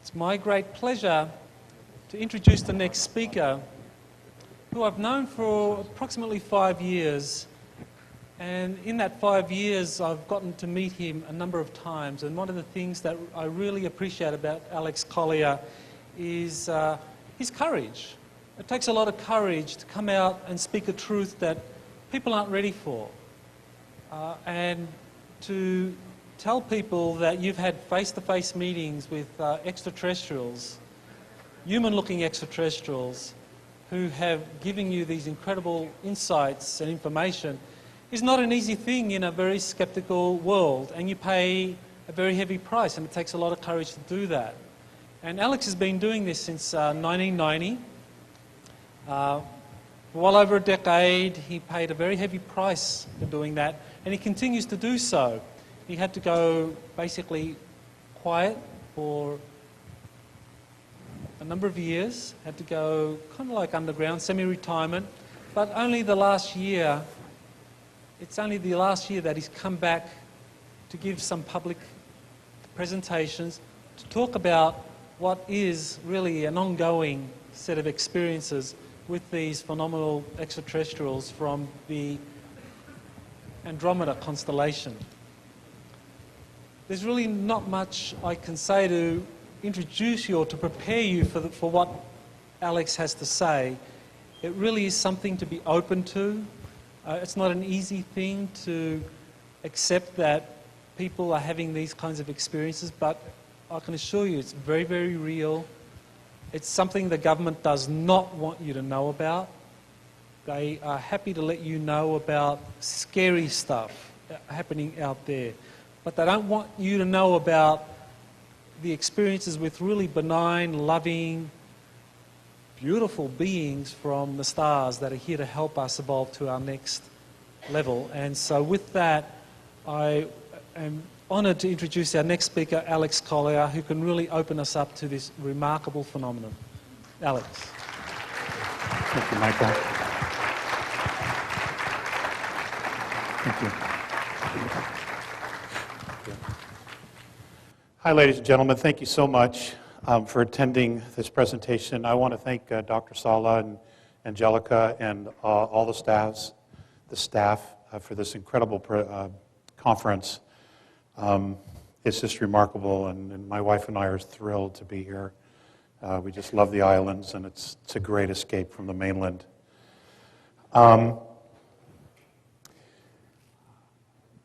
It's my great pleasure to introduce the next speaker, who I've known for approximately 5 years. And in that 5 years, I've gotten to meet him a number of times. And one of the things that I really appreciate about Alex Collier is his courage. It takes a lot of courage to come out and speak a truth that people aren't ready for. And to tell people that you've had face-to-face meetings with extraterrestrials, human-looking extraterrestrials, who have given you these incredible insights and information is not an easy thing in a very skeptical world, and you pay a very heavy price, and it takes a lot of courage to do that. And Alex has been doing this since 1990. For well over a decade, he paid a very heavy price for doing that, and he continues to do so. He had to go basically quiet for a number of years, had to go kind of like underground, semi-retirement, but only the last year, it's only the last year that he's come back to give some public presentations to talk about what is really an ongoing set of experiences with these phenomenal extraterrestrials from the Andromeda constellation. There's really not much I can say to introduce you or to prepare you for what Alex has to say. It really is something to be open to. It's not an easy thing to accept that people are having these kinds of experiences, but I can assure you it's very, very real. It's something the government does not want you to know about. They are happy to let you know about scary stuff happening out there, but they don't want you to know about the experiences with really benign, loving, beautiful beings from the stars that are here to help us evolve to our next level. And so with that, I am honoured to introduce our next speaker, Alex Collier, who can really open us up to this remarkable phenomenon. Alex. Thank you, Michael. Thank you. Hi, ladies and gentlemen. Thank you so much for attending this presentation. I want to thank Dr. Sala and Angelica and all the staff for this incredible conference. It's just remarkable, and my wife and I are thrilled to be here. We just love the islands, and it's a great escape from the mainland.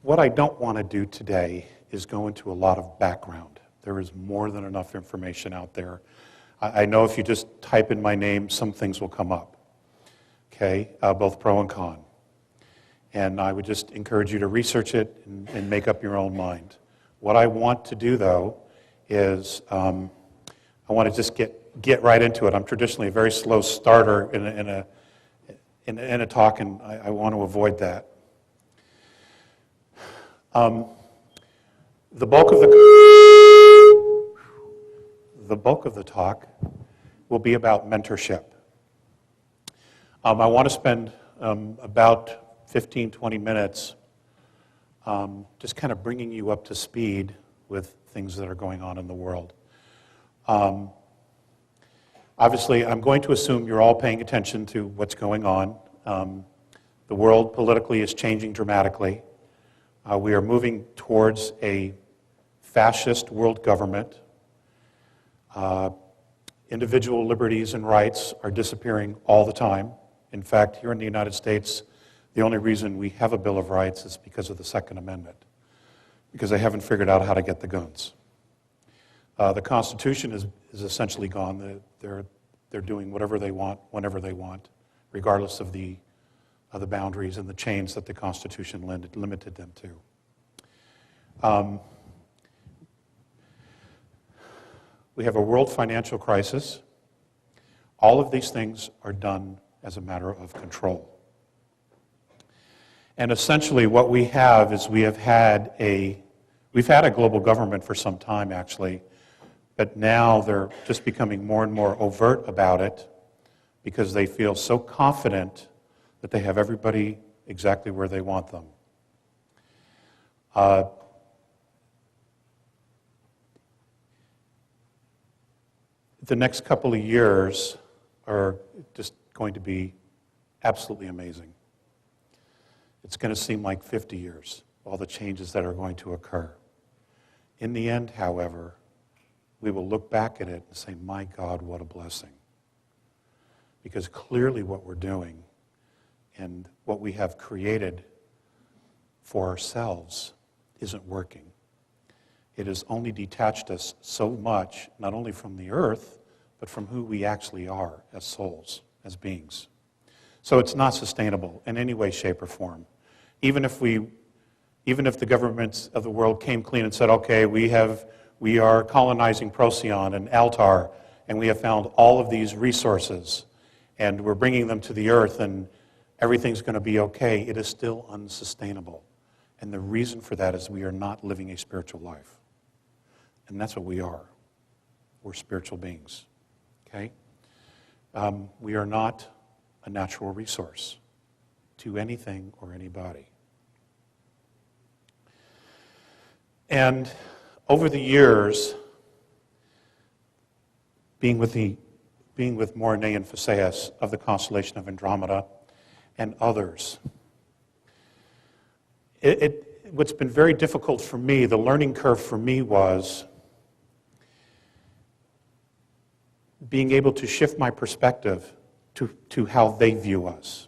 What I don't want to do today is go into a lot of background. There is more than enough information out there. I know if you just type in my name, some things will come up, okay, both pro and con. And I would just encourage you to research it and make up your own mind. What I want to do, though, is I want to just get right into it. I'm traditionally a very slow starter in a talk, and I want to avoid that. The bulk of the talk will be about mentorship. I want to spend about 15, 20 minutes just kind of bringing you up to speed with things that are going on in the world. Obviously, I'm going to assume you're all paying attention to what's going on. The world politically is changing dramatically. We are moving towards a fascist world government. Individual liberties and rights are disappearing all the time. In fact, here in the United States, the only reason we have a Bill of Rights is because of the Second Amendment, because they haven't figured out how to get the guns. The Constitution is essentially gone. They're doing whatever they want, whenever they want, regardless of the boundaries and the chains that the Constitution limited them to. We have a world financial crisis. All of these things are done as a matter of control. And essentially what we have is we've had a global government for some time, actually, but now they're just becoming more and more overt about it because they feel so confident that they have everybody exactly where they want them. The next couple of years are just going to be absolutely amazing. It's going to seem like 50 years, all the changes that are going to occur. In the end, however, we will look back at it and say, my God, what a blessing. Because clearly what we're doing and what we have created for ourselves isn't working. It has only detached us so much, not only from the earth, but from who we actually are as souls, as beings. So it's not sustainable in any way, shape, or form. Even if the governments of the world came clean and said, okay, we are colonizing Procyon and Altar, and we have found all of these resources, and we're bringing them to the earth, and everything's going to be okay, it is still unsustainable. And the reason for that is we are not living a spiritual life. And that's what we are. We're spiritual beings. Okay? We are not a natural resource to anything or anybody. And over the years, being with Mornay and Phaseus of the constellation of Andromeda and others, what's been very difficult for me, the learning curve for me was being able to shift my perspective to how they view us.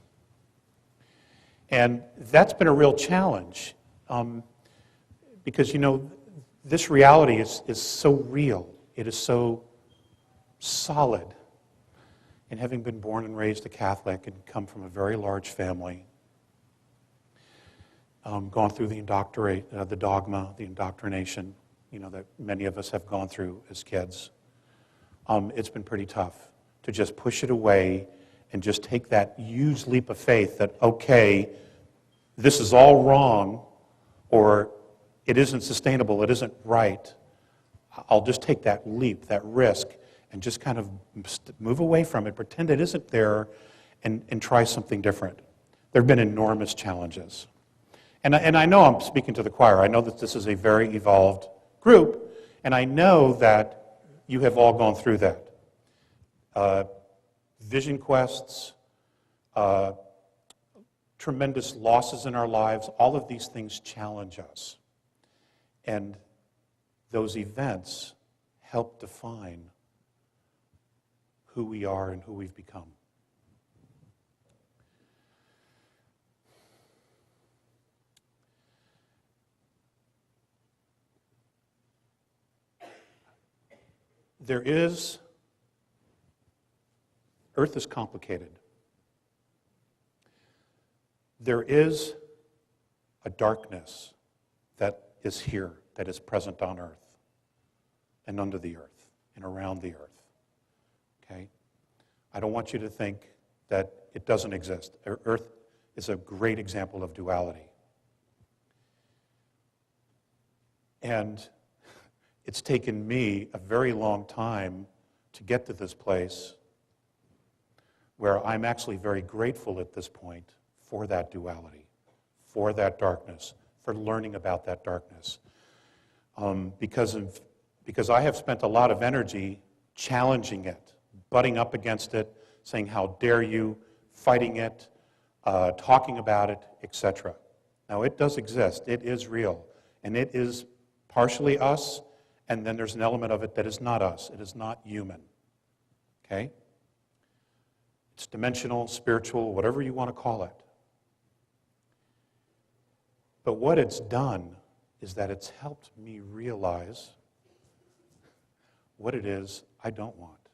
And that's been a real challenge because, this reality is so real. It is so solid. And having been born and raised a Catholic and come from a very large family, gone through the dogma, the indoctrination, that many of us have gone through as kids, it's been pretty tough to just push it away and just take that huge leap of faith that, okay, this is all wrong, or it isn't sustainable, it isn't right. I'll just take that leap, that risk, and just kind of move away from it, pretend it isn't there, and try something different. There have been enormous challenges. And I know I'm speaking to the choir. I know that this is a very evolved group, and I know that you have all gone through that. Vision quests, tremendous losses in our lives, all of these things challenge us. And those events help define who we are and who we've become. Earth is complicated. There is a darkness that is here, that is present on Earth, and under the Earth, and around the Earth. Okay? I don't want you to think that it doesn't exist. Earth is a great example of duality. And it's taken me a very long time to get to this place where I'm actually very grateful at this point for that duality, for that darkness, for learning about that darkness. Because I have spent a lot of energy challenging it, butting up against it, saying, how dare you, fighting it, talking about it, etc. Now, it does exist. It is real. And it is partially us, and then there's an element of it that is not us. It is not human. Okay? It's dimensional, spiritual, whatever you want to call it. But what it's done is that it's helped me realize what it is I don't want.